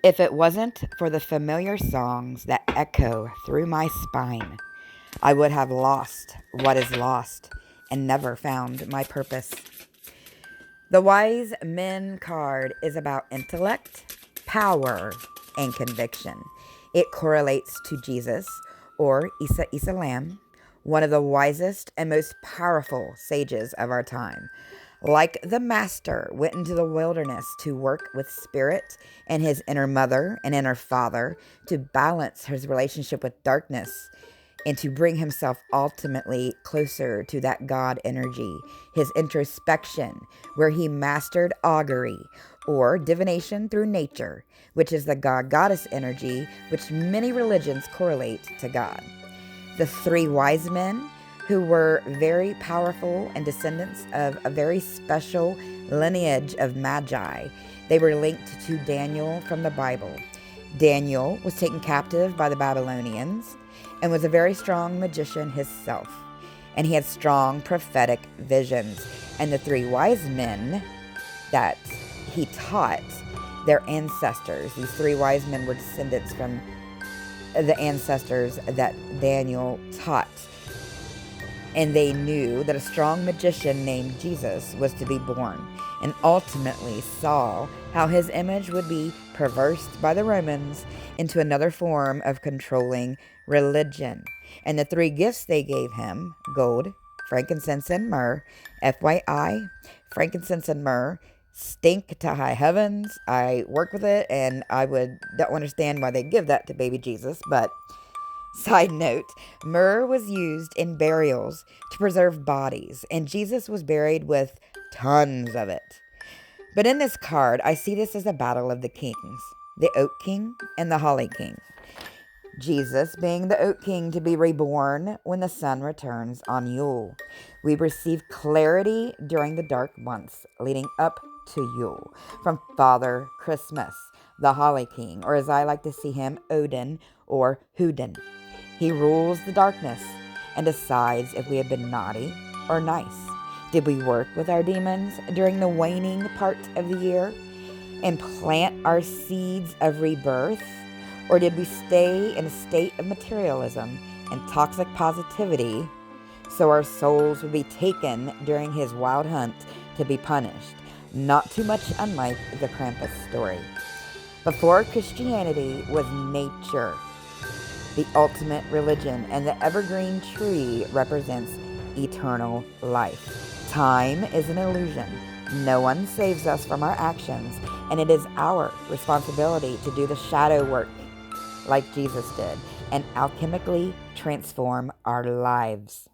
If it wasn't for the familiar songs that echo through my spine, I would have lost what is lost and never found my purpose. The Wise Men card is about intellect, power, and conviction. It correlates to Jesus, or Isa Lam, one of the wisest and most powerful sages of our time. Like the master went into the wilderness to work with spirit and his inner mother and inner father to balance his relationship with darkness and to bring himself ultimately closer to that God energy, his introspection, where he mastered augury or divination through nature, which is the God goddess energy, which many religions correlate to God. The three wise men, who were very powerful and descendants of a very special lineage of magi. They were linked to Daniel from the Bible. Daniel was taken captive by the Babylonians and was a very strong magician himself. And he had strong prophetic visions. And the three wise men that he taught their ancestors, these three wise men were descendants from the ancestors that Daniel taught. And they knew that a strong magician named Jesus was to be born, and ultimately saw how his image would be perversed by the Romans into another form of controlling religion. And the three gifts they gave him, gold, frankincense, and myrrh, FYI, frankincense and myrrh stink to high heavens. I work with it, and don't understand why they give that to baby Jesus, but side note, myrrh was used in burials to preserve bodies, and Jesus was buried with tons of it. But in this card, I see this as a battle of the kings, the Oak King and the Holly King. Jesus being the Oak King to be reborn when the sun returns on Yule. We receive clarity during the dark months leading up to Yule from Father Christmas, the Holly King, or as I like to see him, Odin or Huden. He rules the darkness and decides if we have been naughty or nice. Did we work with our demons during the waning part of the year and plant our seeds of rebirth? Or did we stay in a state of materialism and toxic positivity so our souls would be taken during his wild hunt to be punished? Not too much unlike the Krampus story. Before Christianity was nature, the ultimate religion, and the evergreen tree represents eternal life. Time is an illusion. No one saves us from our actions, and it is our responsibility to do the shadow work like Jesus did and alchemically transform our lives.